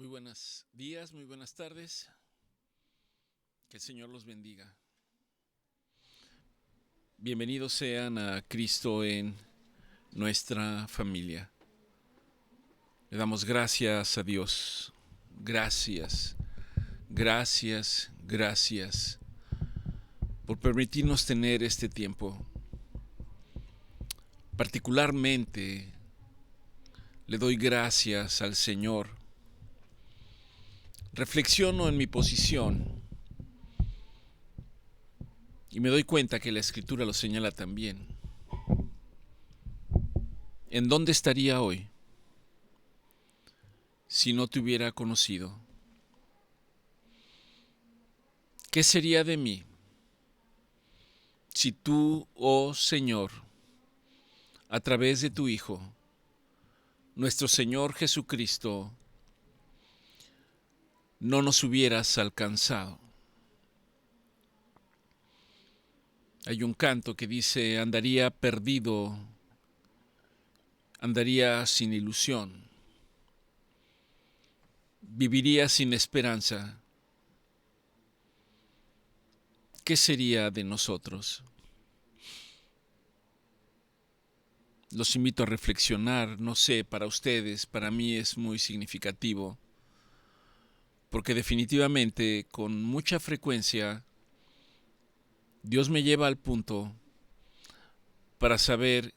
Muy buenos días, muy buenas tardes. Que el Señor los bendiga. Bienvenidos sean a Cristo en nuestra familia. Le damos gracias a Dios. Gracias, gracias, gracias por permitirnos tener este tiempo. Particularmente le doy gracias al Señor. Reflexiono en mi posición y me doy cuenta que la Escritura lo señala también. ¿En dónde estaría hoy si no te hubiera conocido? ¿Qué sería de mí si tú, oh Señor, a través de tu Hijo, nuestro Señor Jesucristo, no nos hubieras alcanzado? Hay un canto que dice: andaría perdido, andaría sin ilusión, viviría sin esperanza. ¿Qué sería de nosotros? Los invito a reflexionar. No sé, para ustedes, para mí es muy significativo, porque definitivamente, con mucha frecuencia, Dios me lleva al punto para saber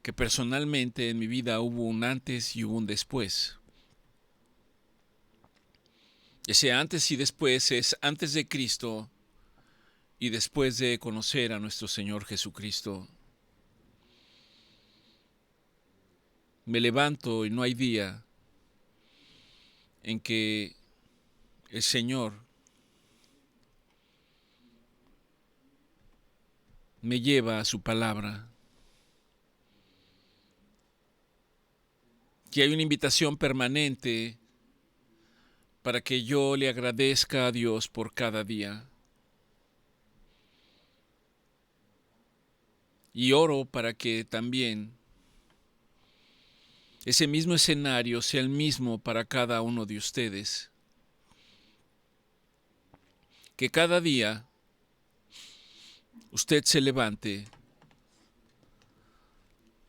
que personalmente en mi vida hubo un antes y hubo un después. Ese antes y después es antes de Cristo y después de conocer a nuestro Señor Jesucristo. Me levanto y no hay día en que el Señor me lleva a su palabra, que hay una invitación permanente para que yo le agradezca a Dios por cada día. Y oro para que también ese mismo escenario sea el mismo para cada uno de ustedes. Que cada día usted se levante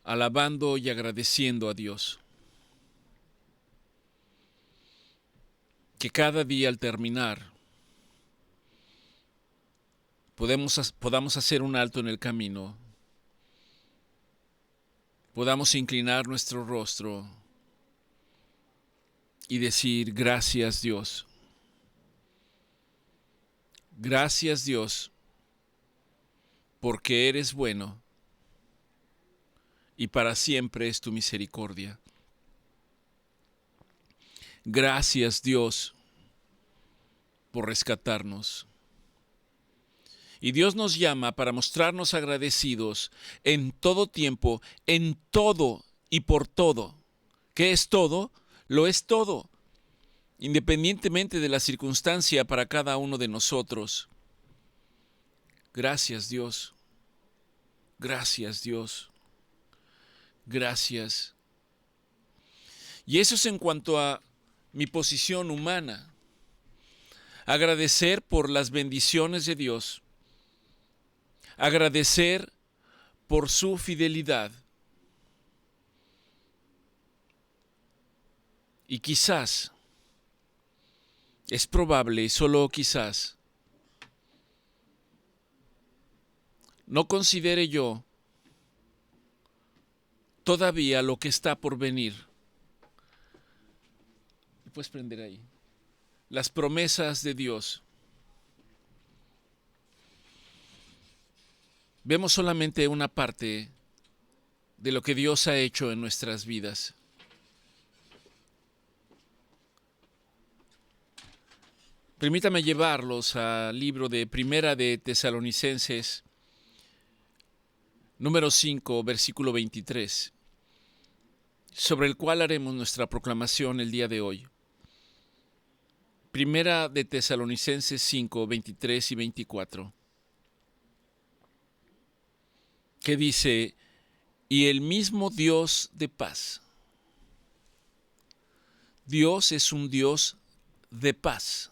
alabando y agradeciendo a Dios. Que cada día al terminar podamos hacer un alto en el camino, podamos inclinar nuestro rostro y decir: gracias Dios, gracias Dios, porque eres bueno y para siempre es tu misericordia. Gracias Dios por rescatarnos. Y Dios nos llama para mostrarnos agradecidos en todo tiempo, en todo y por todo. ¿Qué es todo? Lo es todo, independientemente de la circunstancia para cada uno de nosotros. Gracias Dios, gracias Dios, gracias. Y eso es en cuanto a mi posición humana. Agradecer por las bendiciones de Dios, agradecer por su fidelidad. Y quizás, es probable, solo quizás, no considere yo todavía lo que está por venir. Puedes prender ahí. Las promesas de Dios. Vemos solamente una parte de lo que Dios ha hecho en nuestras vidas. Permítame llevarlos al libro de Primera de Tesalonicenses, número 5, versículo 23, sobre el cual haremos nuestra proclamación el día de hoy. Primera de Tesalonicenses 5, 23 y 24, que dice: y el mismo Dios de paz Dios es un Dios de paz.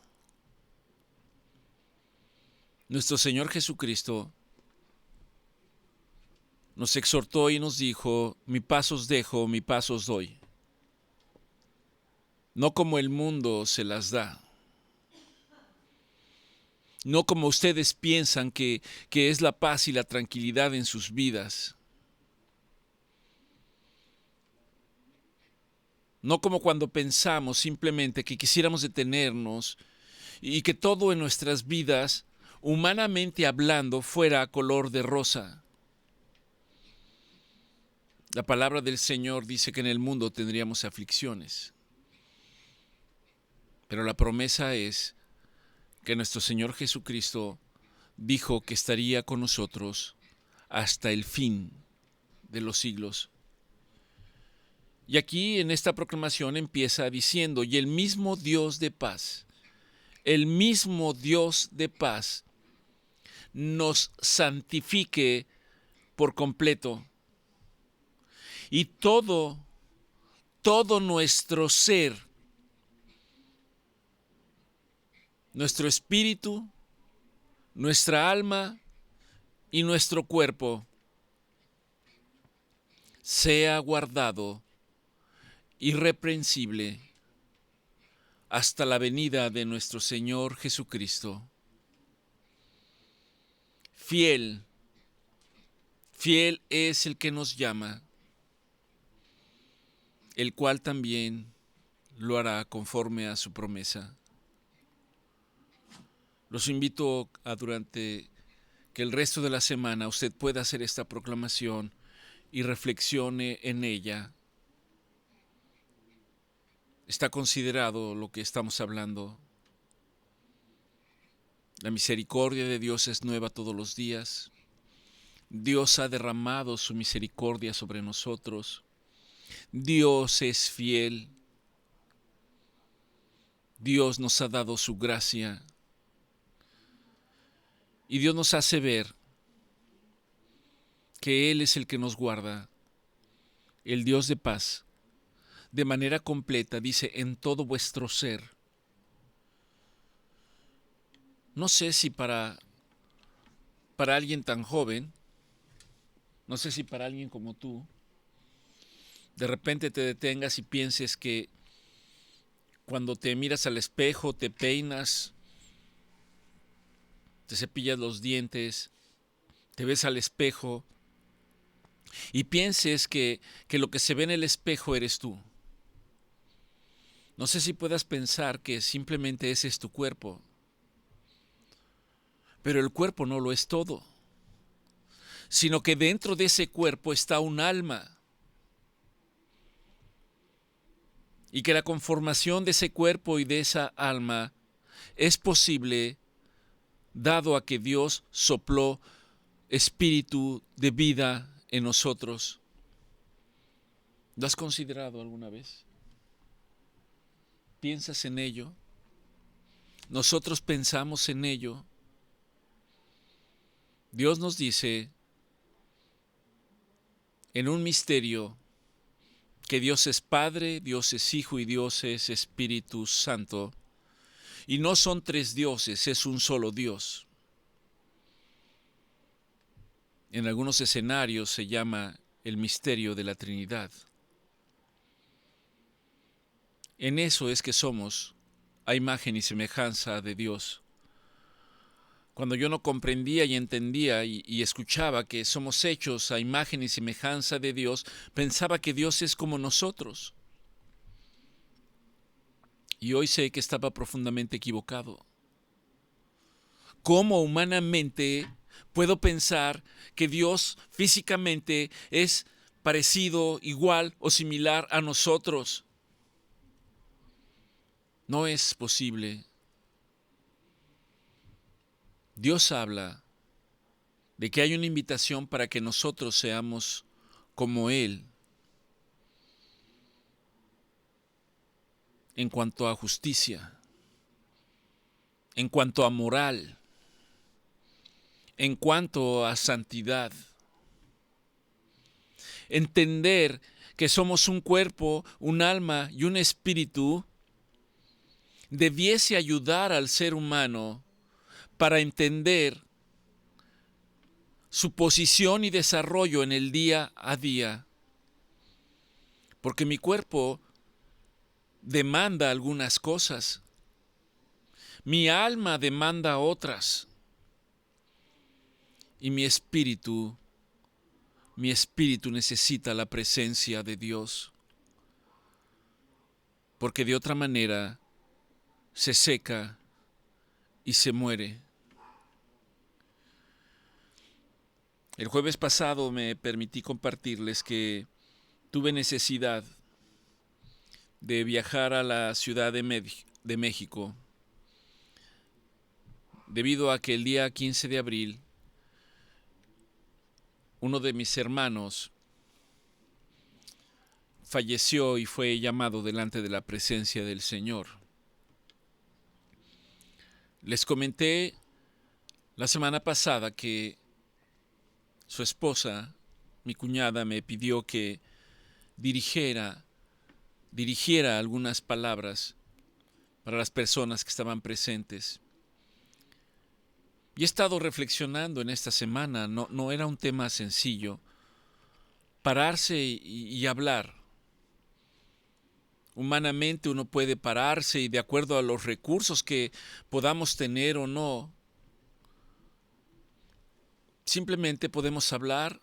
Nuestro Señor Jesucristo nos exhortó y nos dijo: mi paz os dejo, mi paz os doy. No como el mundo se las da. No como ustedes piensan que es la paz y la tranquilidad en sus vidas. No como cuando pensamos simplemente que quisiéramos detenernos y que todo en nuestras vidas, humanamente hablando, fuera color de rosa. La palabra del Señor dice que en el mundo tendríamos aflicciones. Pero la promesa es que nuestro Señor Jesucristo dijo que estaría con nosotros hasta el fin de los siglos. Y aquí en esta proclamación empieza diciendo: y el mismo Dios de paz, el mismo Dios de paz, nos santifique por completo. Y todo nuestro ser, nuestro espíritu, nuestra alma y nuestro cuerpo, sea guardado irreprensible hasta la venida de nuestro Señor Jesucristo. Fiel es el que nos llama, el cual también lo hará conforme a su promesa. Los invito a, durante que el resto de la semana usted pueda hacer esta proclamación y reflexione en ella. ¿Está considerado lo que estamos hablando? La misericordia de Dios es nueva todos los días. Dios ha derramado su misericordia sobre nosotros. Dios es fiel. Dios nos ha dado su gracia. Y Dios nos hace ver que Él es el que nos guarda, el Dios de paz, de manera completa, dice, en todo vuestro ser. No sé si para alguien tan joven, no sé si para alguien como tú, de repente te detengas y pienses que cuando te miras al espejo, te peinas, te cepillas los dientes, te ves al espejo y pienses que lo que se ve en el espejo eres tú. No sé si puedas pensar que simplemente ese es tu cuerpo, pero el cuerpo no lo es todo, sino que dentro de ese cuerpo está un alma, y que la conformación de ese cuerpo y de esa alma es posible dado a que Dios sopló espíritu de vida en nosotros. ¿Lo has considerado alguna vez? ¿Piensas en ello? ¿Nosotros pensamos en ello? Dios nos dice en un misterio que Dios es Padre, Dios es Hijo y Dios es Espíritu Santo. Y no son tres dioses, es un solo Dios. En algunos escenarios se llama el misterio de la Trinidad. En eso es que somos a imagen y semejanza de Dios. Cuando yo no comprendía y entendía y escuchaba que somos hechos a imagen y semejanza de Dios, pensaba que Dios es como nosotros. Y hoy sé que estaba profundamente equivocado. ¿Cómo humanamente puedo pensar que Dios físicamente es parecido, igual o similar a nosotros? No es posible. Dios habla de que hay una invitación para que nosotros seamos como Él en cuanto a justicia, en cuanto a moral, en cuanto a santidad. Entender que somos un cuerpo, un alma y un espíritu, debiese ayudar al ser humano para entender su posición y desarrollo en el día a día. Porque mi cuerpo demanda algunas cosas, mi alma demanda otras, y mi espíritu necesita la presencia de Dios, porque de otra manera se seca y se muere. El jueves pasado me permití compartirles que tuve necesidad de viajar a la Ciudad de México, debido a que el día 15 de abril uno de mis hermanos falleció y fue llamado delante de la presencia del Señor. Les comenté la semana pasada que su esposa, mi cuñada, me pidió que dirigiera algunas palabras para las personas que estaban presentes. Y he estado reflexionando en esta semana, no era un tema sencillo, pararse y hablar. Humanamente uno puede pararse y de acuerdo a los recursos que podamos tener o no, simplemente podemos hablar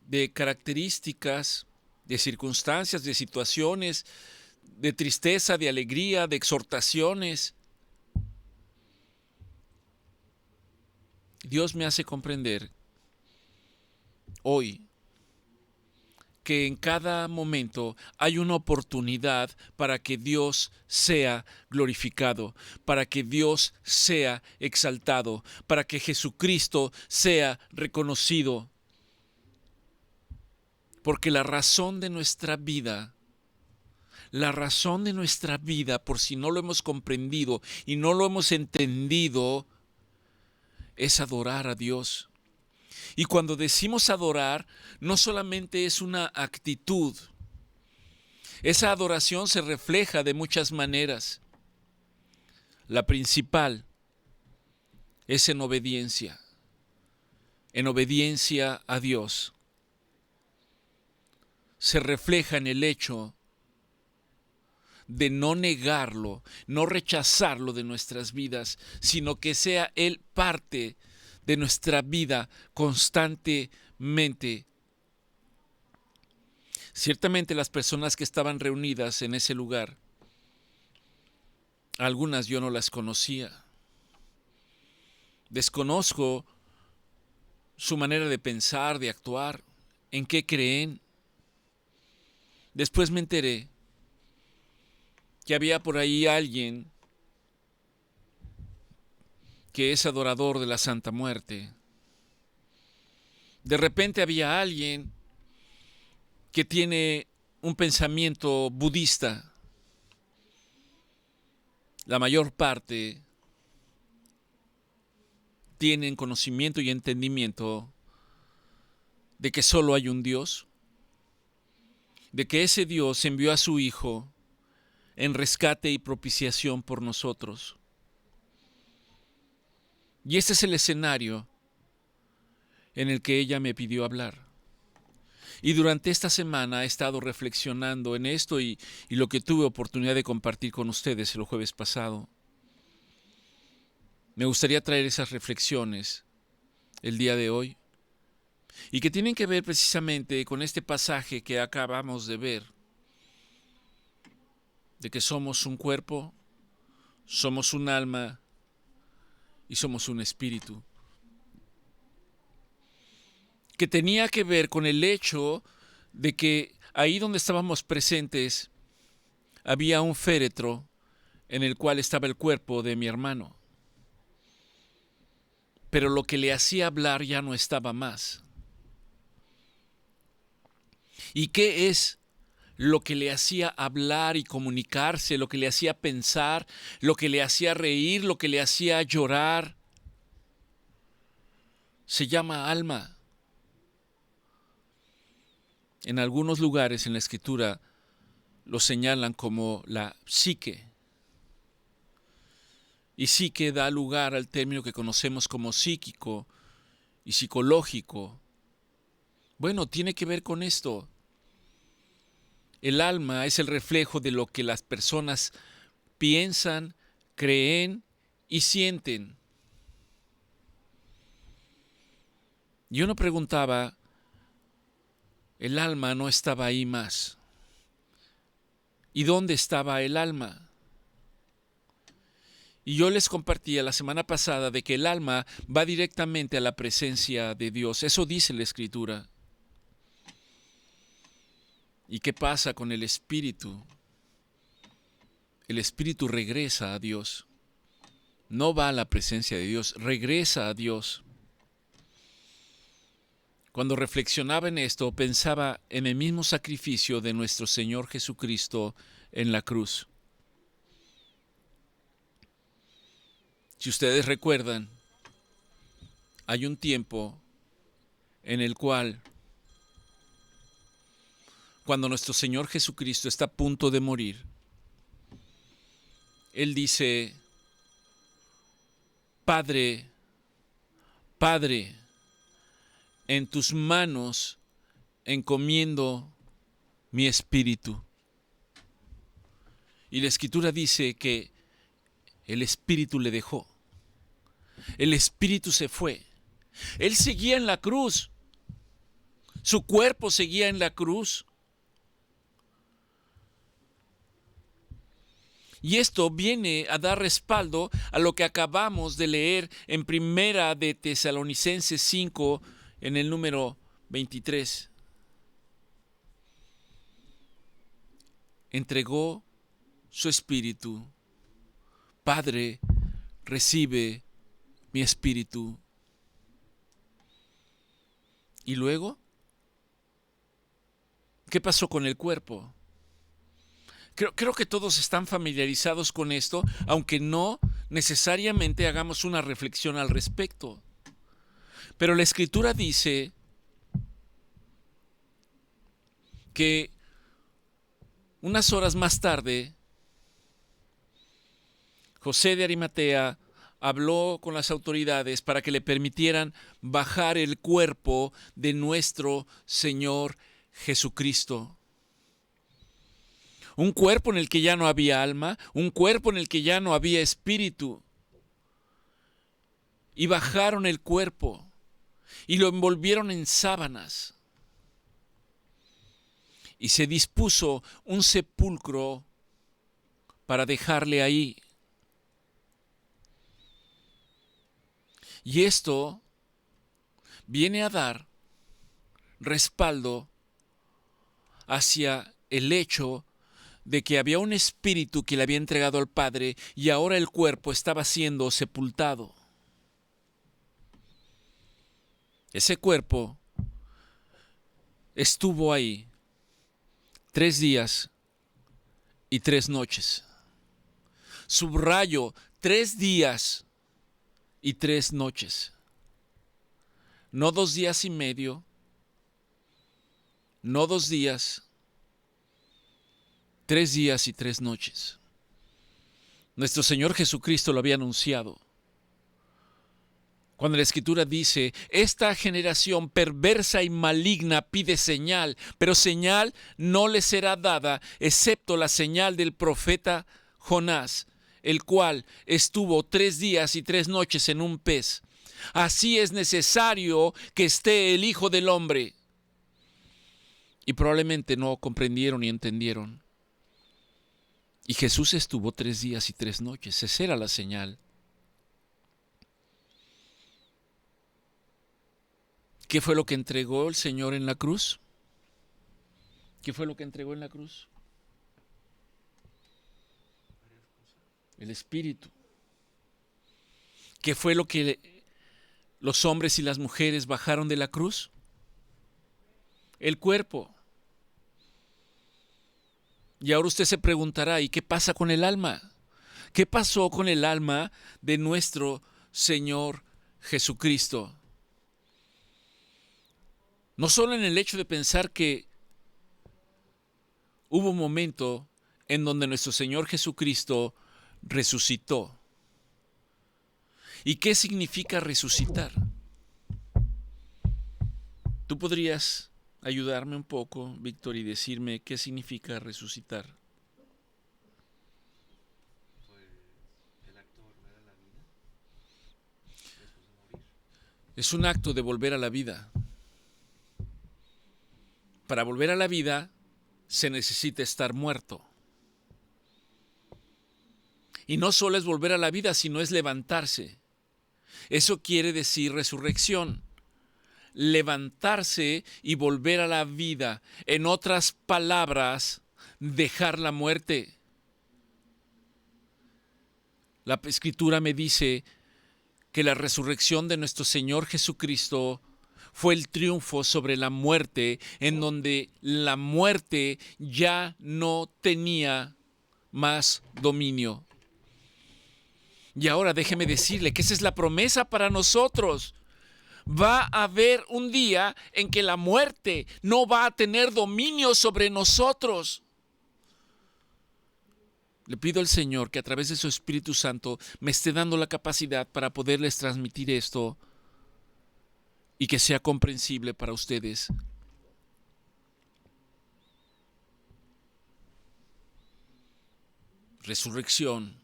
de características, de circunstancias, de situaciones, de tristeza, de alegría, de exhortaciones. Dios me hace comprender hoy que en cada momento hay una oportunidad para que Dios sea glorificado, para que Dios sea exaltado, para que Jesucristo sea reconocido. Porque la razón de nuestra vida, por si no lo hemos comprendido y no lo hemos entendido, es adorar a Dios. Y cuando decimos adorar, no solamente es una actitud. Esa adoración se refleja de muchas maneras. La principal es en obediencia a Dios. Se refleja en el hecho de no negarlo, no rechazarlo de nuestras vidas, sino que sea Él parte de nuestra vida constantemente. Ciertamente las personas que estaban reunidas en ese lugar, algunas yo no las conocía. Desconozco su manera de pensar, de actuar, en qué creen. Después me enteré que había por ahí alguien que es adorador de la Santa Muerte. De repente había alguien que tiene un pensamiento budista. La mayor parte tienen conocimiento y entendimiento de que solo hay un Dios, de que ese Dios envió a su Hijo en rescate y propiciación por nosotros. Y este es el escenario en el que ella me pidió hablar. Y durante esta semana he estado reflexionando en esto y lo que tuve oportunidad de compartir con ustedes el jueves pasado. Me gustaría traer esas reflexiones el día de hoy y que tienen que ver precisamente con este pasaje que acabamos de ver, de que somos un cuerpo, somos un alma y somos un espíritu. Que tenía que ver con el hecho de que ahí donde estábamos presentes había un féretro en el cual estaba el cuerpo de mi hermano. Pero lo que le hacía hablar ya no estaba más. ¿Y qué es lo que le hacía hablar y comunicarse, lo que le hacía pensar, lo que le hacía reír, lo que le hacía llorar? Se llama alma. en algunos lugares en la Escritura lo señalan como la psique. Y psique da lugar al término que conocemos como psíquico y psicológico. Bueno, tiene que ver con esto. El alma es el reflejo de lo que las personas piensan, creen y sienten. Yo no preguntaba, el alma no estaba ahí más. ¿Y dónde estaba el alma? Y yo les compartía la semana pasada de que el alma va directamente a la presencia de Dios. Eso dice la Escritura. ¿Y qué pasa con el espíritu? El espíritu regresa a Dios. No va a la presencia de Dios, regresa a Dios. Cuando reflexionaba en esto, pensaba en el mismo sacrificio de nuestro Señor Jesucristo en la cruz. Si ustedes recuerdan, hay un tiempo en el cual, cuando nuestro Señor Jesucristo está a punto de morir, Él dice, Padre, Padre, en tus manos encomiendo mi espíritu. Y la Escritura dice que el espíritu le dejó. El espíritu se fue. Él seguía en la cruz. Su cuerpo seguía en la cruz. Y esto viene a dar respaldo a lo que acabamos de leer en Primera de Tesalonicenses 5, en el número 23. Entregó su espíritu. Padre, recibe mi espíritu. ¿Y luego? ¿Qué pasó con el cuerpo? Creo que todos están familiarizados con esto, aunque no necesariamente hagamos una reflexión al respecto. Pero la Escritura dice que unas horas más tarde, José de Arimatea habló con las autoridades para que le permitieran bajar el cuerpo de nuestro Señor Jesucristo. Un cuerpo en el que ya no había alma, un cuerpo en el que ya no había espíritu. Y bajaron el cuerpo y lo envolvieron en sábanas. Y se dispuso un sepulcro para dejarle ahí. Y esto viene a dar respaldo hacia el hecho de que había un espíritu que le había entregado al Padre y ahora el cuerpo estaba siendo sepultado. Ese cuerpo estuvo ahí 3 días y 3 noches. Subrayo, 3 días y 3 noches. No 2 días y medio, no 2 días, 3 días y 3 noches. Nuestro Señor Jesucristo lo había anunciado. Cuando la Escritura dice, esta generación perversa y maligna pide señal, pero señal no le será dada, excepto la señal del profeta Jonás, el cual estuvo 3 días y 3 noches en un pez. Así es necesario que esté el Hijo del Hombre. Y probablemente no comprendieron ni entendieron. Y Jesús estuvo 3 días y 3 noches. Esa era la señal. ¿Qué fue lo que entregó el Señor en la cruz? ¿Qué fue lo que entregó en la cruz? El Espíritu. ¿Qué fue lo que los hombres y las mujeres bajaron de la cruz? El cuerpo. Y ahora usted se preguntará, ¿y qué pasa con el alma? ¿Qué pasó con el alma de nuestro Señor Jesucristo? No solo en el hecho de pensar que hubo un momento en donde nuestro Señor Jesucristo resucitó. ¿Y qué significa resucitar? ¿Tú podrías ayudarme un poco, Víctor, y decirme qué significa resucitar? Es un acto de volver a la vida. Para volver a la vida se necesita estar muerto. Y no solo es volver a la vida, sino es levantarse. Eso quiere decir resurrección. Levantarse y volver a la vida. En otras palabras, dejar la muerte. La Escritura me dice que la resurrección de nuestro Señor Jesucristo fue el triunfo sobre la muerte, en donde la muerte ya no tenía más dominio. Y ahora déjeme decirle que esa es la promesa para nosotros. Va a haber un día en que la muerte no va a tener dominio sobre nosotros. Le pido al Señor que a través de su Espíritu Santo me esté dando la capacidad para poderles transmitir esto y que sea comprensible para ustedes. Resurrección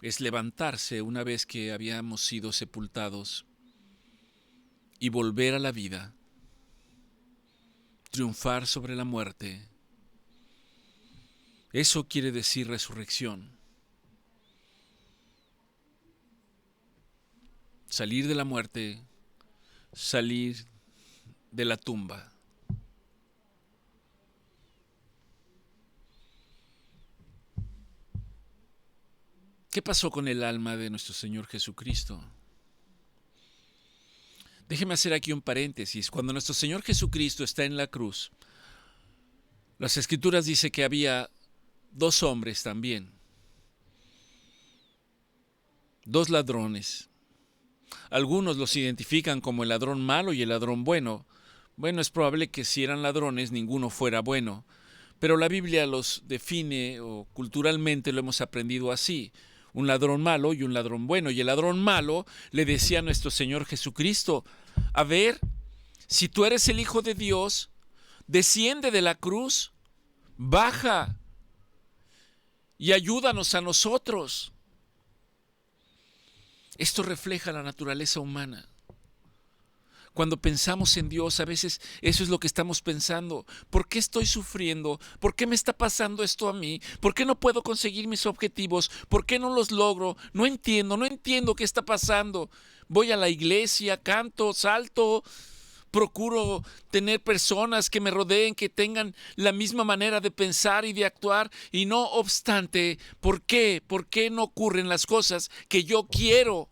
es levantarse una vez que habíamos sido sepultados y volver a la vida, triunfar sobre la muerte. Eso quiere decir resurrección. Salir de la muerte, salir de la tumba. ¿Qué pasó con el alma de nuestro Señor Jesucristo? Déjeme hacer aquí un paréntesis. Cuando nuestro Señor Jesucristo está en la cruz, las Escrituras dicen que había dos hombres también, dos ladrones. Algunos los identifican como el ladrón malo y el ladrón bueno. Bueno, es probable que si eran ladrones ninguno fuera bueno, pero la Biblia los define o culturalmente lo hemos aprendido así. Un ladrón malo y un ladrón bueno. Y el ladrón malo le decía a nuestro Señor Jesucristo: a ver, si tú eres el Hijo de Dios, desciende de la cruz, baja y ayúdanos a nosotros. Esto refleja la naturaleza humana. Cuando pensamos en Dios, a veces eso es lo que estamos pensando. ¿Por qué estoy sufriendo? ¿Por qué me está pasando esto a mí? ¿Por qué no puedo conseguir mis objetivos? ¿Por qué no los logro? No entiendo qué está pasando. Voy a la iglesia, canto, salto, procuro tener personas que me rodeen, que tengan la misma manera de pensar y de actuar, y no obstante, ¿por qué? ¿Por qué no ocurren las cosas que yo quiero?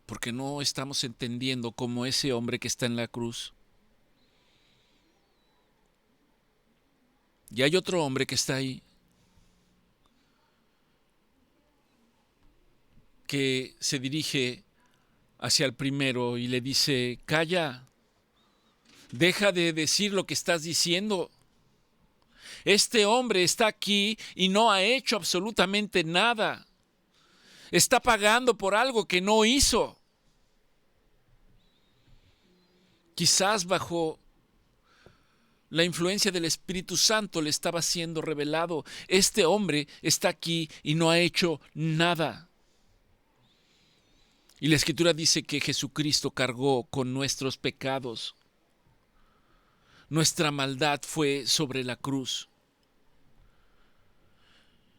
Porque no estamos entendiendo como ese hombre que está en la cruz. Y hay otro hombre que está ahí, que se dirige hacia el primero y le dice: calla, deja de decir lo que estás diciendo. Este hombre está aquí y no ha hecho absolutamente nada. Está pagando por algo que no hizo. Quizás bajo la influencia del Espíritu Santo le estaba siendo revelado: este hombre está aquí y no ha hecho nada. Y la Escritura dice que Jesucristo cargó con nuestros pecados. Nuestra maldad fue sobre la cruz.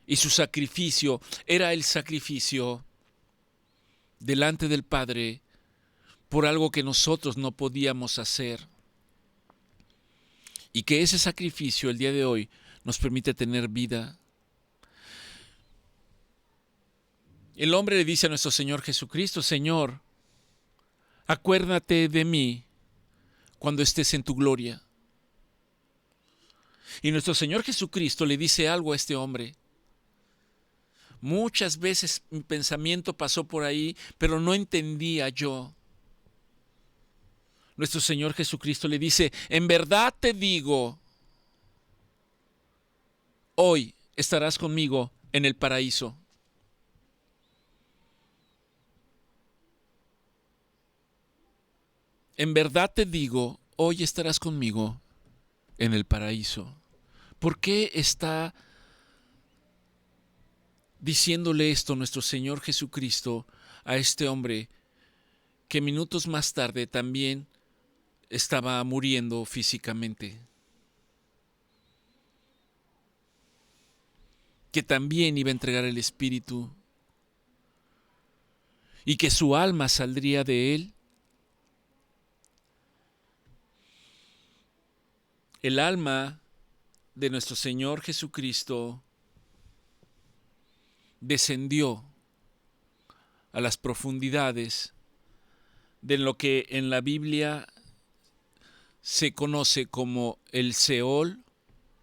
Y su sacrificio era el sacrificio delante del Padre por algo que nosotros no podíamos hacer. Y que ese sacrificio el día de hoy nos permite tener vida. El hombre le dice a nuestro Señor Jesucristo: Señor, acuérdate de mí cuando estés en tu gloria. Y nuestro Señor Jesucristo le dice algo a este hombre. Muchas veces mi pensamiento pasó por ahí, pero no entendía yo nuestro Señor Jesucristo le dice, en verdad te digo, hoy estarás conmigo en el paraíso. En verdad te digo, hoy estarás conmigo en el paraíso. ¿Por qué está diciéndole esto nuestro Señor Jesucristo a este hombre que minutos más tarde también estaba muriendo físicamente? Que también iba a entregar el espíritu y que su alma saldría de él. El alma de nuestro Señor Jesucristo descendió a las profundidades de lo que en la Biblia se conoce como el Seol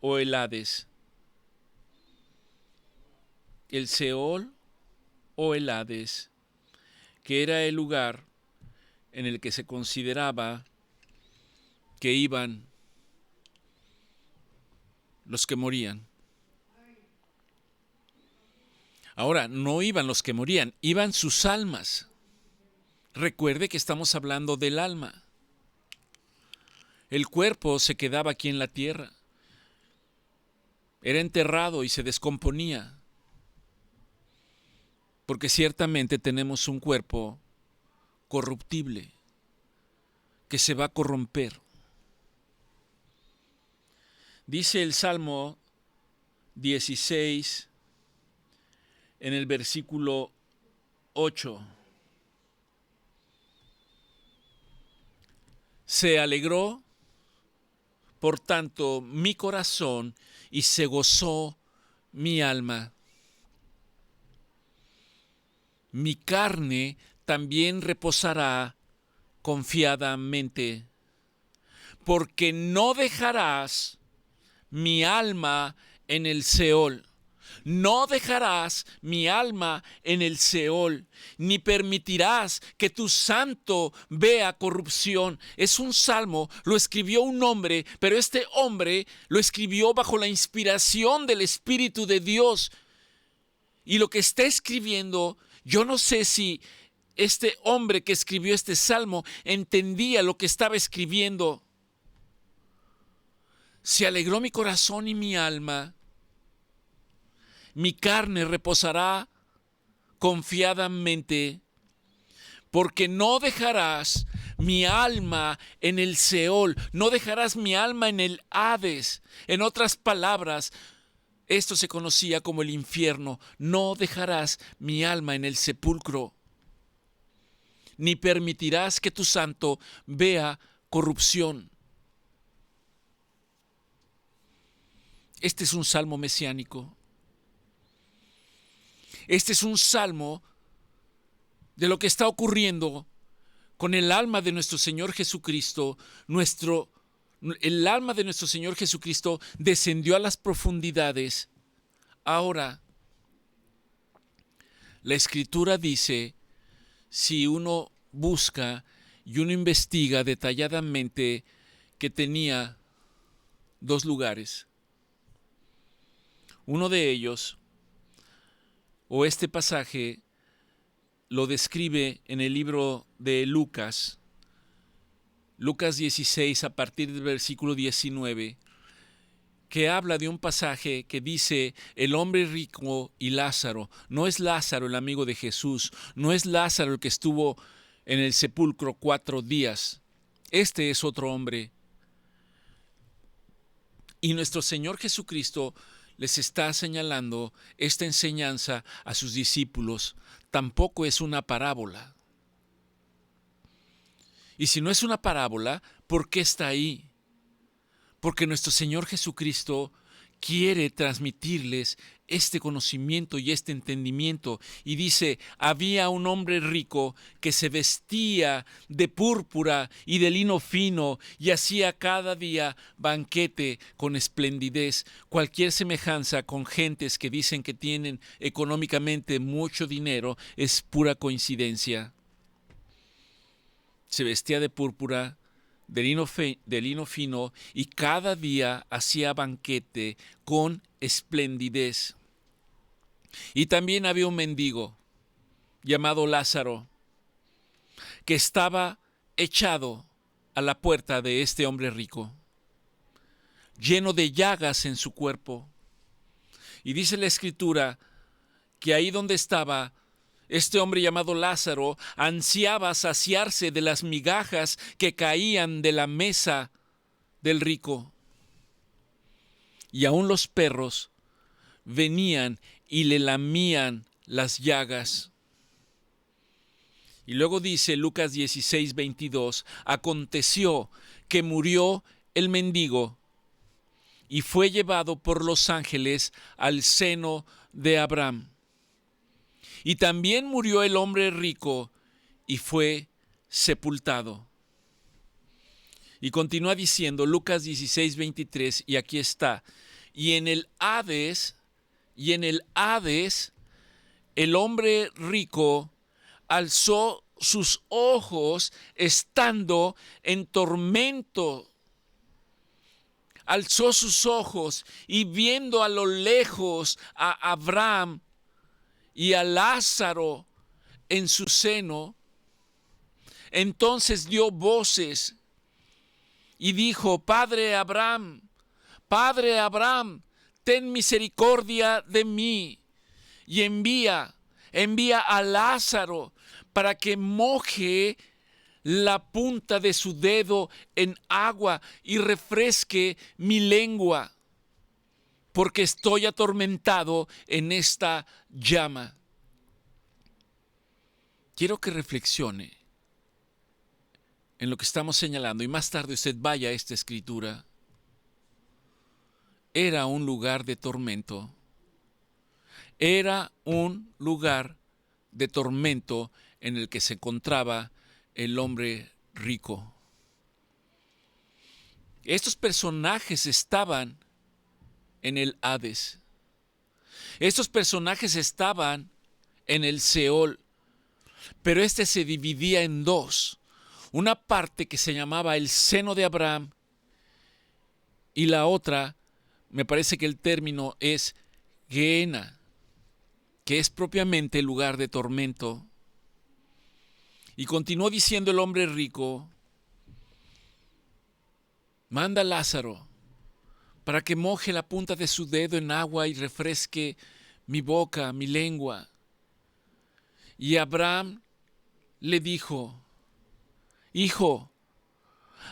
o el Hades. El Seol o el Hades, que era el lugar en el que se consideraba que iban los que morían. Ahora, no iban los que morían, iban sus almas. Recuerde que estamos hablando del alma. El cuerpo se quedaba aquí en la tierra. Era enterrado y se descomponía. Porque ciertamente tenemos un cuerpo corruptible que se va a corromper. Dice el Salmo 16 en el versículo 8. Se alegró, por tanto, mi corazón y se gozó mi alma. Mi carne también reposará confiadamente, porque no dejarás mi alma en el Seol. No dejarás mi alma en el Seol, ni permitirás que tu santo vea corrupción. Es un salmo, lo escribió un hombre, pero este hombre lo escribió bajo la inspiración del Espíritu de Dios. Y lo que está escribiendo, yo no sé si este hombre que escribió este salmo entendía lo que estaba escribiendo. Se alegró mi corazón y mi alma. Mi carne reposará confiadamente, porque no dejarás mi alma en el Seol, no dejarás mi alma en el Hades. En otras palabras, esto se conocía como el infierno. No dejarás mi alma en el sepulcro, ni permitirás que tu santo vea corrupción. Este es un salmo mesiánico. Este es un salmo de lo que está ocurriendo con el alma de nuestro Señor Jesucristo. El alma de nuestro Señor Jesucristo descendió a las profundidades. Ahora, la Escritura dice, si uno busca y uno investiga detalladamente, que tenía dos lugares. Uno de ellos, o este pasaje, lo describe en el libro de Lucas 16, a partir del versículo 19, que habla de un pasaje que dice el hombre rico y Lázaro. No es Lázaro el amigo de Jesús, no es Lázaro el que estuvo en el sepulcro 4 días. Este es otro hombre. Y nuestro Señor Jesucristo les está señalando esta enseñanza a sus discípulos. Tampoco es una parábola. Y si no es una parábola, ¿por qué está ahí? Porque nuestro Señor Jesucristo quiere transmitirles este conocimiento y este entendimiento. Y dice, había un hombre rico que se vestía de púrpura y de lino fino y hacía cada día banquete con esplendidez. Cualquier semejanza con gentes que dicen que tienen económicamente mucho dinero es pura coincidencia. Se vestía de púrpura, de lino fino, y cada día hacía banquete con esplendidez. Y también había un mendigo llamado Lázaro, que estaba echado a la puerta de este hombre rico, lleno de llagas en su cuerpo. Y dice la Escritura que ahí donde estaba este hombre llamado Lázaro ansiaba saciarse de las migajas que caían de la mesa del rico. Y aún los perros venían y le lamían las llagas. Y luego dice Lucas 16:22, aconteció que murió el mendigo y fue llevado por los ángeles al seno de Abraham. Y también murió el hombre rico y fue sepultado. Y continúa diciendo Lucas 16:23, y aquí está, y en el Hades, el hombre rico alzó sus ojos estando en tormento. Alzó sus ojos y viendo a lo lejos a Abraham y a Lázaro en su seno, entonces dio voces y dijo: Padre Abraham, ten misericordia de mí y envía a Lázaro para que moje la punta de su dedo en agua y refresque mi lengua, porque estoy atormentado en esta llama. Quiero que reflexione en lo que estamos señalando y más tarde usted vaya a esta escritura. Era un lugar de tormento. Era un lugar de tormento en el que se encontraba el hombre rico. Estos personajes estaban en el Hades. Estos personajes estaban en el Seol, pero este se dividía en dos. Una parte que se llamaba el seno de Abraham y la otra, me parece que el término es Gehenna, que es propiamente el lugar de tormento. Y continuó diciendo el hombre rico: manda a Lázaro para que moje la punta de su dedo en agua y refresque mi boca, mi lengua. Y Abraham le dijo: Hijo,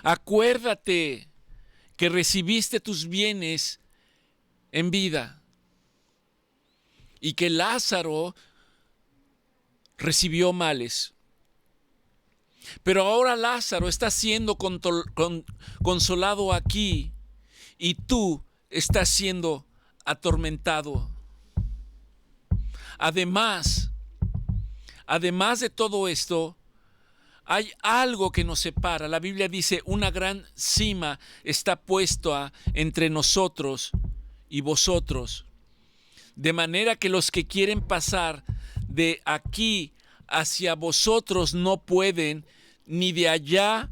acuérdate que recibiste tus bienes en vida y que Lázaro recibió males. Pero ahora Lázaro está siendo consolado aquí y tú estás siendo atormentado. Además de todo esto, hay algo que nos separa. La Biblia dice: una gran sima está puesta entre nosotros y vosotros. De manera que los que quieren pasar de aquí hacia vosotros no pueden, ni de allá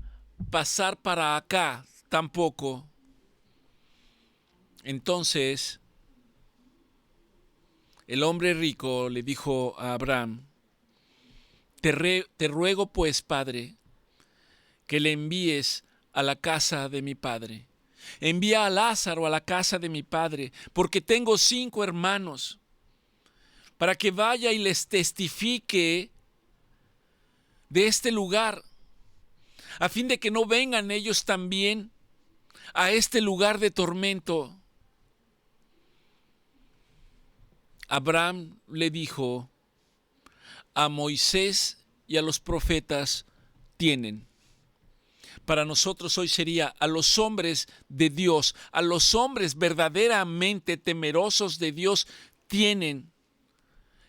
pasar para acá tampoco. Entonces, el hombre rico le dijo a Abraham: Te ruego pues, Padre, que le envíes a la casa de mi padre. Envía a Lázaro a la casa de mi padre, porque tengo 5 hermanos, para que vaya y les testifique de este lugar, a fin de que no vengan ellos también a este lugar de tormento. Abraham le dijo: a Moisés y a los profetas tienen. Para nosotros hoy sería a los hombres de Dios, a los hombres verdaderamente temerosos de Dios tienen.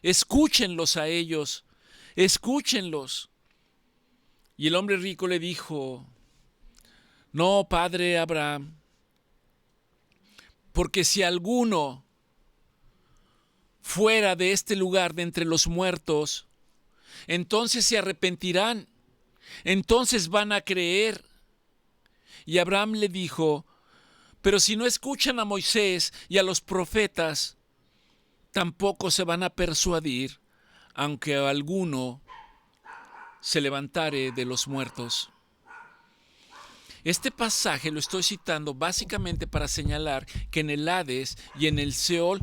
Escúchenlos a ellos, escúchenlos. Y el hombre rico le dijo: no, padre Abraham, porque si alguno fuera de este lugar de entre los muertos, entonces se arrepentirán, entonces van a creer Y Abraham le dijo: pero si no escuchan a Moisés y a los profetas, tampoco se van a persuadir, aunque alguno se levantare de los muertos. Este pasaje lo estoy citando básicamente para señalar que en el Hades y en el Seol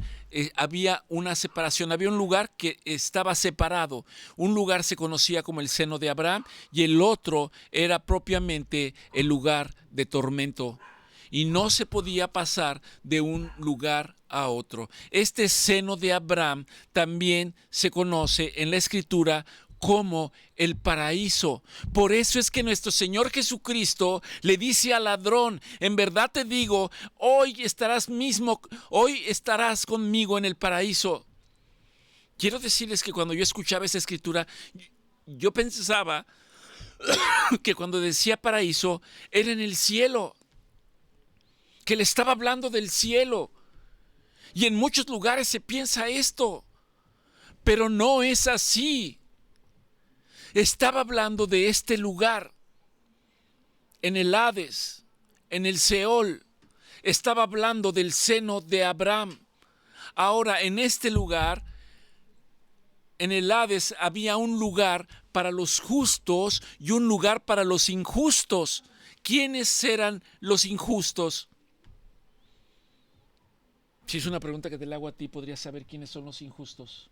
había una separación, había un lugar que estaba separado. Un lugar se conocía como el seno de Abraham y el otro era propiamente el lugar de tormento. Y no se podía pasar de un lugar a otro. Este seno de Abraham también se conoce en la Escritura como el paraíso. Por eso es que nuestro Señor Jesucristo le dice al ladrón: en verdad te digo, hoy estarás conmigo en el paraíso. Quiero decirles que cuando yo escuchaba esa escritura, yo pensaba que cuando decía paraíso era en el cielo, que le estaba hablando del cielo. Y en muchos lugares se piensa esto, pero no es así. Estaba hablando de este lugar, en el Hades, en el Seol. Estaba hablando del seno de Abraham. Ahora, en este lugar, en el Hades, había un lugar para los justos y un lugar para los injustos. ¿Quiénes eran los injustos? Si es una pregunta que te la hago a ti, ¿podrías saber quiénes son los injustos?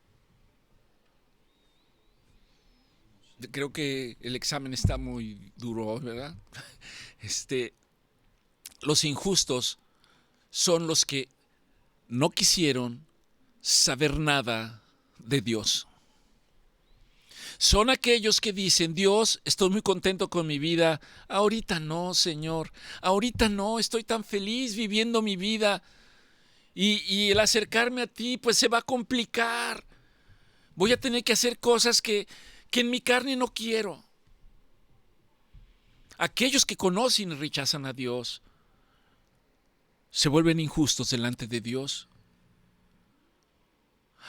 Creo que el examen está muy duro, ¿verdad? Los injustos son los que no quisieron saber nada de Dios. Son aquellos que dicen: Dios, estoy muy contento con mi vida. Ahorita no, Señor. Ahorita no, estoy tan feliz viviendo mi vida. Y el acercarme a ti, pues se va a complicar. Voy a tener que hacer cosas que en mi carne no quiero. Aquellos que conocen y rechazan a Dios se vuelven injustos delante de Dios.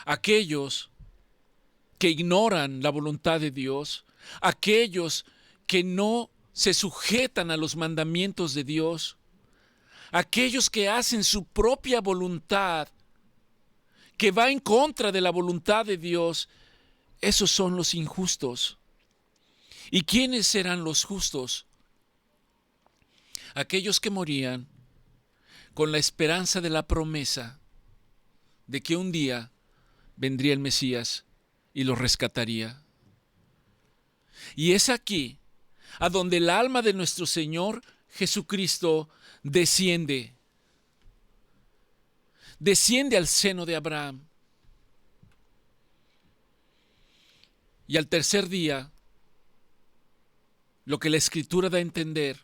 Aquellos que ignoran la voluntad de Dios, aquellos que no se sujetan a los mandamientos de Dios, aquellos que hacen su propia voluntad, que va en contra de la voluntad de Dios, esos son los injustos. ¿Y quiénes eran los justos? Aquellos que morían con la esperanza de la promesa de que un día vendría el Mesías y los rescataría. Y es aquí a donde el alma de nuestro Señor Jesucristo desciende al seno de Abraham. Y al tercer día, lo que la Escritura da a entender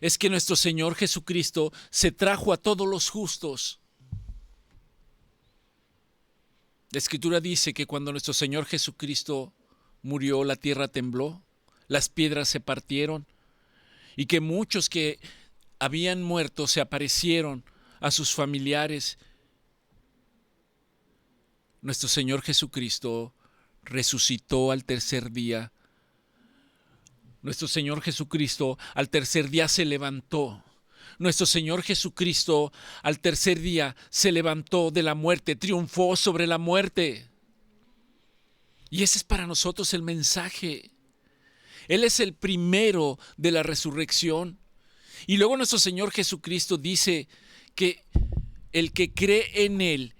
es que nuestro Señor Jesucristo se trajo a todos los justos. La Escritura dice que cuando nuestro Señor Jesucristo murió, la tierra tembló, las piedras se partieron, y que muchos que habían muerto se aparecieron a sus familiares. Nuestro Señor Jesucristo resucitó al tercer día. Nuestro Señor Jesucristo al tercer día se levantó. Nuestro Señor Jesucristo al tercer día se levantó de la muerte, triunfó sobre la muerte. Y ese es para nosotros el mensaje. Él es el primero de la resurrección. Y luego nuestro Señor Jesucristo dice que el que cree en Él,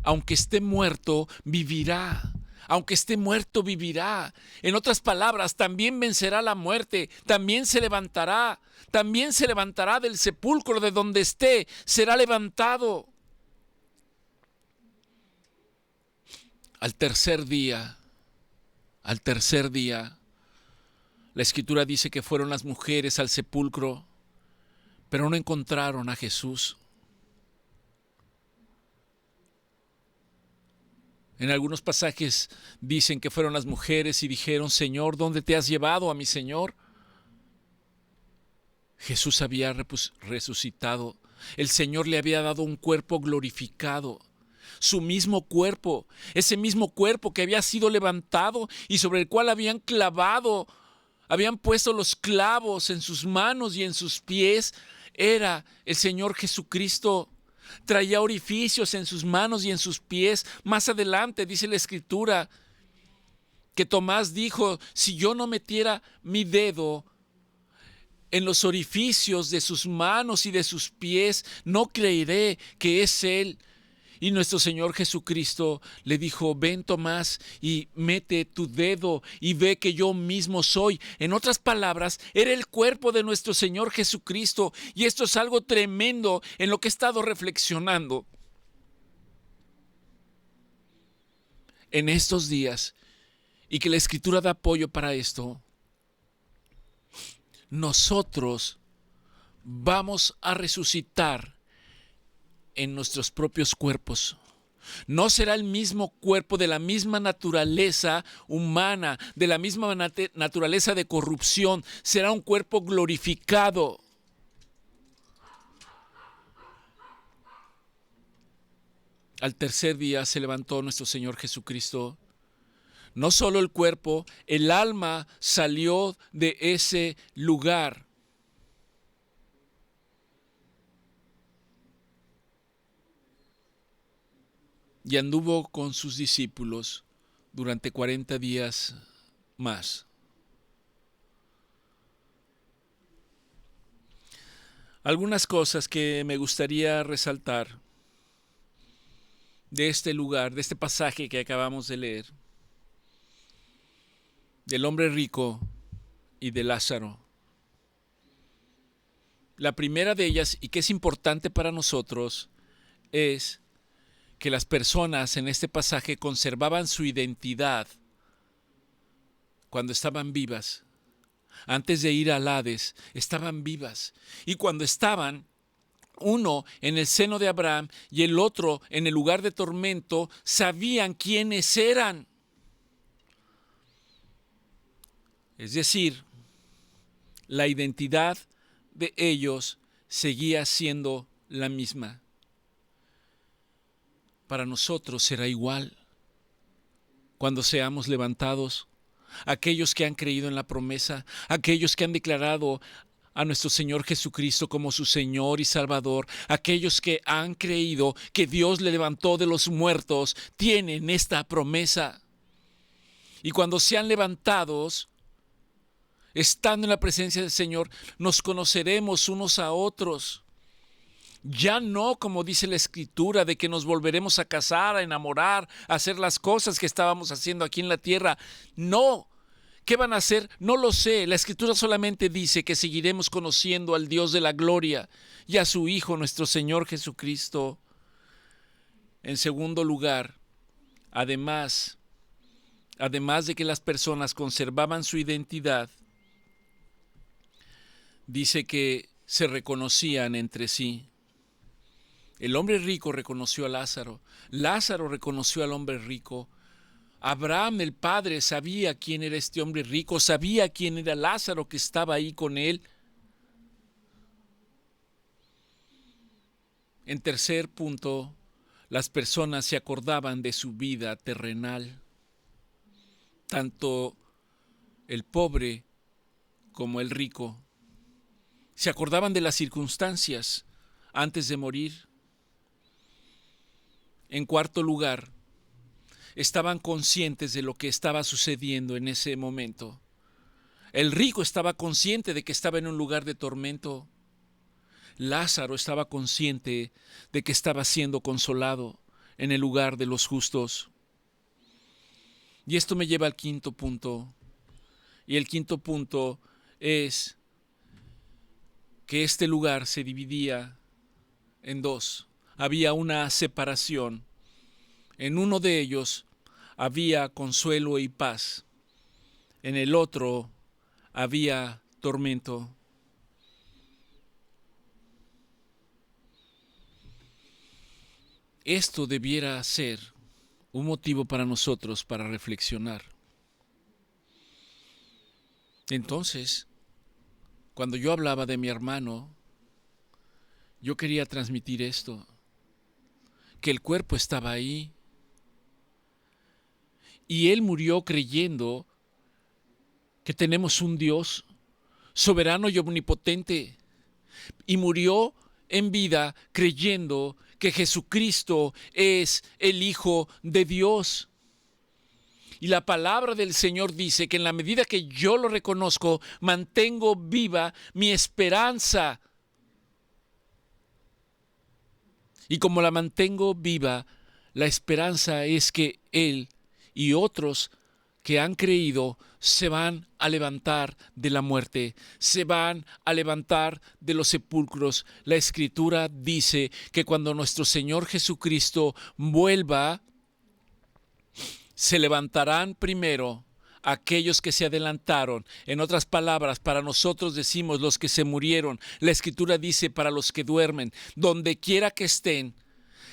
aunque esté muerto, vivirá. Aunque esté muerto, vivirá. En otras palabras, también vencerá la muerte, también se levantará del sepulcro de donde esté, será levantado. Al tercer día, la Escritura dice que fueron las mujeres al sepulcro, pero no encontraron a Jesús. En algunos pasajes dicen que fueron las mujeres y dijeron: Señor, ¿dónde te has llevado a mi Señor? Jesús había resucitado. El Señor le había dado un cuerpo glorificado. Su mismo cuerpo, ese mismo cuerpo que había sido levantado y sobre el cual habían clavado habían puesto los clavos en sus manos y en sus pies, era el Señor Jesucristo. Traía orificios en sus manos y en sus pies. Más adelante dice la Escritura que Tomás dijo: si yo no metiera mi dedo en los orificios de sus manos y de sus pies, no creeré que es Él. Y nuestro Señor Jesucristo le dijo: ven, Tomás, y mete tu dedo y ve que yo mismo soy. En otras palabras, era el cuerpo de nuestro Señor Jesucristo. Y esto es algo tremendo en lo que he estado reflexionando en estos días, y que la Escritura da apoyo para esto. Nosotros vamos a resucitar en nuestros propios cuerpos. No será el mismo cuerpo de la misma naturaleza humana, de la misma naturaleza de corrupción. Será un cuerpo glorificado. Al tercer día se levantó nuestro Señor Jesucristo. No solo el cuerpo, el alma salió de ese lugar. Y anduvo con sus discípulos durante 40 días más. Algunas cosas que me gustaría resaltar de este lugar, de este pasaje que acabamos de leer, del hombre rico y de Lázaro. La primera de ellas, y que es importante para nosotros, es que las personas en este pasaje conservaban su identidad cuando estaban vivas. Antes de ir al Hades, estaban vivas. Y cuando estaban, uno en el seno de Abraham y el otro en el lugar de tormento, sabían quiénes eran. Es decir, la identidad de ellos seguía siendo la misma. Para nosotros será igual cuando seamos levantados. Aquellos que han creído en la promesa, aquellos que han declarado a nuestro Señor Jesucristo como su Señor y Salvador, aquellos que han creído que Dios le levantó de los muertos, tienen esta promesa. Y cuando sean levantados, estando en la presencia del Señor, nos conoceremos unos a otros. Ya no, como dice la Escritura, de que nos volveremos a casar, a enamorar, a hacer las cosas que estábamos haciendo aquí en la tierra. No. ¿Qué van a hacer? No lo sé. La Escritura solamente dice que seguiremos conociendo al Dios de la gloria y a su Hijo, nuestro Señor Jesucristo. En segundo lugar, además de que las personas conservaban su identidad, dice que se reconocían entre sí. El hombre rico reconoció a Lázaro. Lázaro reconoció al hombre rico. Abraham, el padre, sabía quién era este hombre rico, sabía quién era Lázaro que estaba ahí con él. En tercer punto, las personas se acordaban de su vida terrenal. Tanto el pobre como el rico se acordaban de las circunstancias antes de morir. En cuarto lugar, estaban conscientes de lo que estaba sucediendo en ese momento. El rico estaba consciente de que estaba en un lugar de tormento. Lázaro estaba consciente de que estaba siendo consolado en el lugar de los justos. Y esto me lleva al quinto punto. Y el quinto punto es que este lugar se dividía en dos. Había una separación. En uno de ellos había consuelo y paz. En el otro había tormento. Esto debiera ser un motivo para nosotros para reflexionar. Entonces, cuando yo hablaba de mi hermano, yo quería transmitir esto, que el cuerpo estaba ahí, y él murió creyendo que tenemos un Dios soberano y omnipotente, y murió en vida creyendo que Jesucristo es el Hijo de Dios. Y la palabra del Señor dice que en la medida que yo lo reconozco, mantengo viva mi esperanza. Y como la mantengo viva, la esperanza es que Él y otros que han creído se van a levantar de la muerte, se van a levantar de los sepulcros. La Escritura dice que cuando nuestro Señor Jesucristo vuelva, se levantarán primero aquellos que se adelantaron. En otras palabras, para nosotros decimos los que se murieron. La Escritura dice para los que duermen, donde quiera que estén,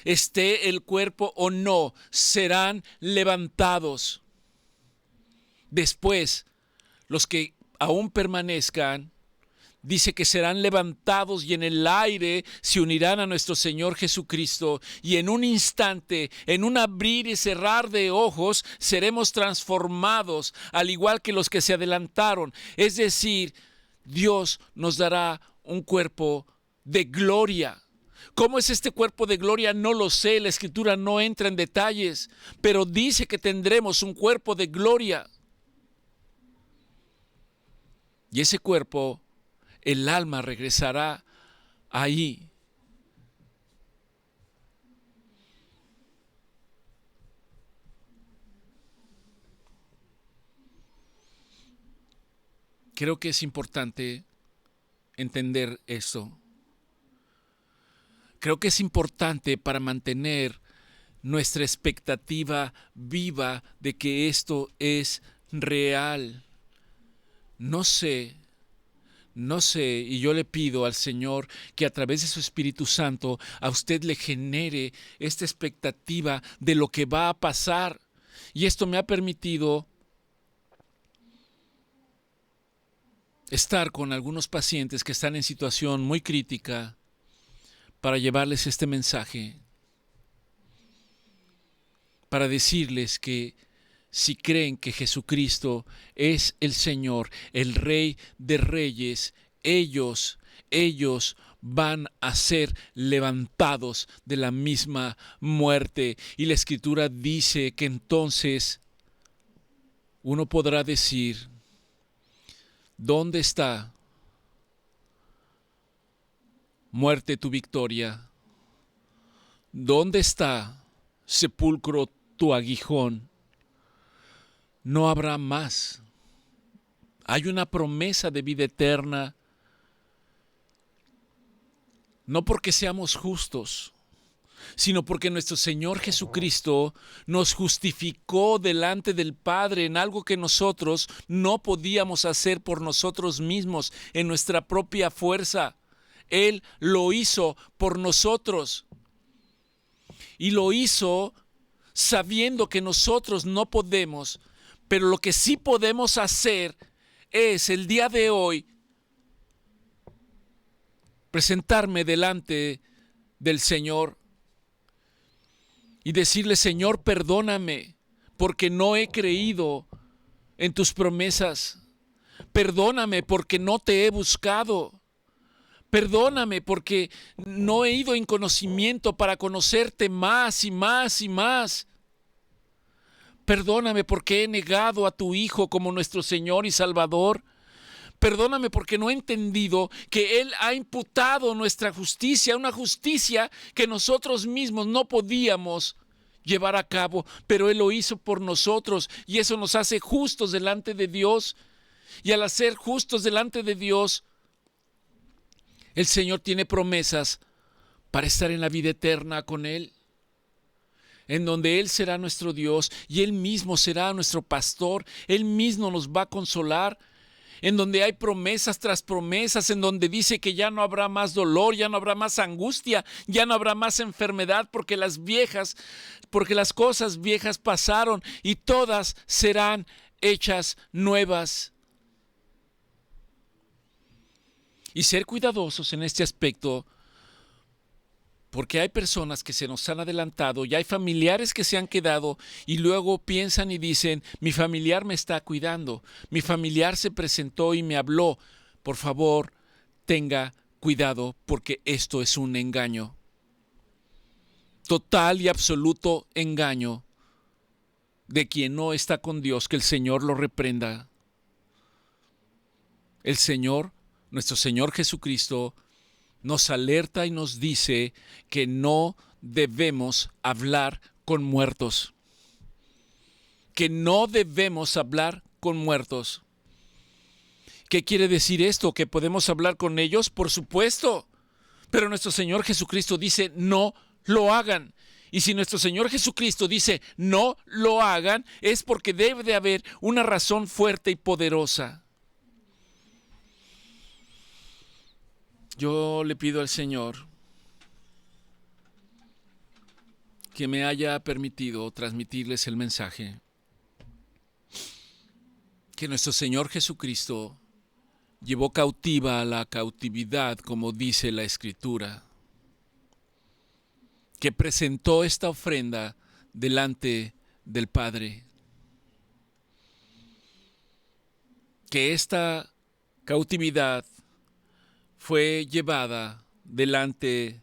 esté el cuerpo o no, serán levantados. Después, los que aún permanezcan, dice que serán levantados y en el aire se unirán a nuestro Señor Jesucristo, y en un instante, en un abrir y cerrar de ojos, seremos transformados, al igual que los que se adelantaron. Es decir, Dios nos dará un cuerpo de gloria. ¿Cómo es este cuerpo de gloria? No lo sé, la Escritura no entra en detalles, pero dice que tendremos un cuerpo de gloria. Y ese cuerpo, el alma regresará ahí. Creo que es importante entender esto. Creo que es importante para mantener nuestra expectativa viva de que esto es real. No sé, y yo le pido al Señor que a través de su Espíritu Santo a usted le genere esta expectativa de lo que va a pasar. Y esto me ha permitido estar con algunos pacientes que están en situación muy crítica para llevarles este mensaje, para decirles que si creen que Jesucristo es el Señor, el Rey de Reyes, ellos van a ser levantados de la misma muerte. Y la Escritura dice que entonces uno podrá decir, ¿dónde está, muerte, tu victoria? ¿Dónde está, sepulcro, tu aguijón? No habrá más. Hay una promesa de vida eterna, no porque seamos justos, sino porque nuestro Señor Jesucristo nos justificó delante del Padre en algo que nosotros no podíamos hacer por nosotros mismos, en nuestra propia fuerza. Él lo hizo por nosotros. Y lo hizo sabiendo que nosotros no podemos. Pero lo que sí podemos hacer es el día de hoy presentarme delante del Señor y decirle, Señor, perdóname porque no he creído en tus promesas. Perdóname porque no te he buscado. Perdóname porque no he ido en conocimiento para conocerte más y más y más. Perdóname porque he negado a tu Hijo como nuestro Señor y Salvador. Perdóname porque no he entendido que Él ha imputado nuestra justicia, una justicia que nosotros mismos no podíamos llevar a cabo, pero Él lo hizo por nosotros y eso nos hace justos delante de Dios. Y al hacer justos delante de Dios, el Señor tiene promesas para estar en la vida eterna con Él, en donde Él será nuestro Dios y Él mismo será nuestro pastor. Él mismo nos va a consolar, en donde hay promesas tras promesas, en donde dice que ya no habrá más dolor, ya no habrá más angustia, ya no habrá más enfermedad, porque las cosas viejas pasaron y todas serán hechas nuevas. Y ser cuidadosos en este aspecto, Porque hay personas que se nos han adelantado y hay familiares que se han quedado y luego piensan y dicen, mi familiar me está cuidando, mi familiar se presentó y me habló. Por favor, tenga cuidado porque esto es un engaño. Total y absoluto engaño de quien no está con Dios, que el Señor lo reprenda. El Señor, nuestro Señor Jesucristo, nos alerta y nos dice que no debemos hablar con muertos. Que no debemos hablar con muertos. ¿Qué quiere decir esto? ¿Que podemos hablar con ellos? Por supuesto. Pero nuestro Señor Jesucristo dice, no lo hagan. Y si nuestro Señor Jesucristo dice, no lo hagan, es porque debe de haber una razón fuerte y poderosa. Yo le pido al Señor que me haya permitido transmitirles el mensaje, que nuestro Señor Jesucristo llevó cautiva a la cautividad, como dice la Escritura, que presentó esta ofrenda delante del Padre, que esta cautividad fue llevada delante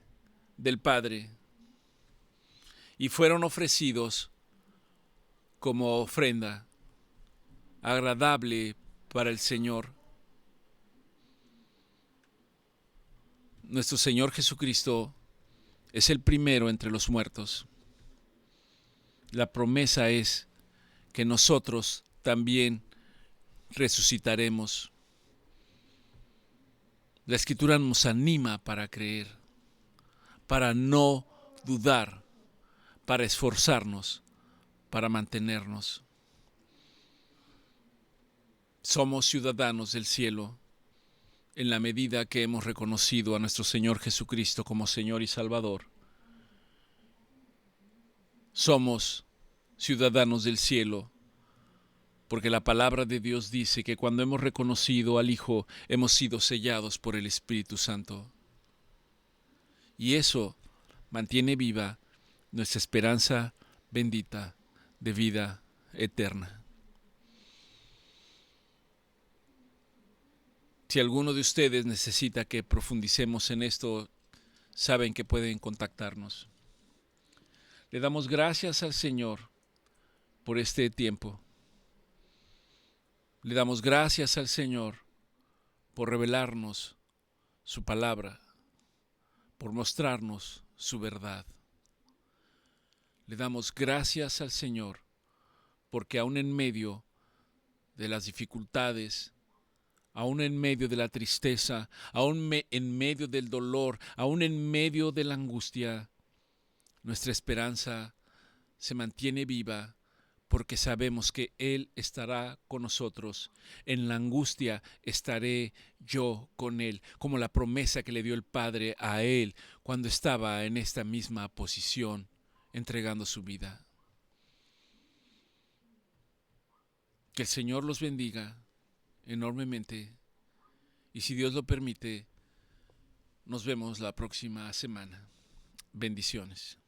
del Padre y fueron ofrecidos como ofrenda agradable para el Señor. Nuestro Señor Jesucristo es el primero entre los muertos. La promesa es que nosotros también resucitaremos. La Escritura nos anima para creer, para no dudar, para esforzarnos, para mantenernos. Somos ciudadanos del cielo en la medida que hemos reconocido a nuestro Señor Jesucristo como Señor y Salvador. Somos ciudadanos del cielo porque la palabra de Dios dice que cuando hemos reconocido al Hijo, hemos sido sellados por el Espíritu Santo. Y eso mantiene viva nuestra esperanza bendita de vida eterna. Si alguno de ustedes necesita que profundicemos en esto, saben que pueden contactarnos. Le damos gracias al Señor por este tiempo. Le damos gracias al Señor por revelarnos su palabra, por mostrarnos su verdad. Le damos gracias al Señor porque aún en medio de las dificultades, aún en medio de la tristeza, aún en medio del dolor, aún en medio de la angustia, nuestra esperanza se mantiene viva porque sabemos que Él estará con nosotros. En la angustia estaré yo con Él, como la promesa que le dio el Padre a Él cuando estaba en esta misma posición, entregando su vida. Que el Señor los bendiga enormemente y si Dios lo permite, nos vemos la próxima semana. Bendiciones.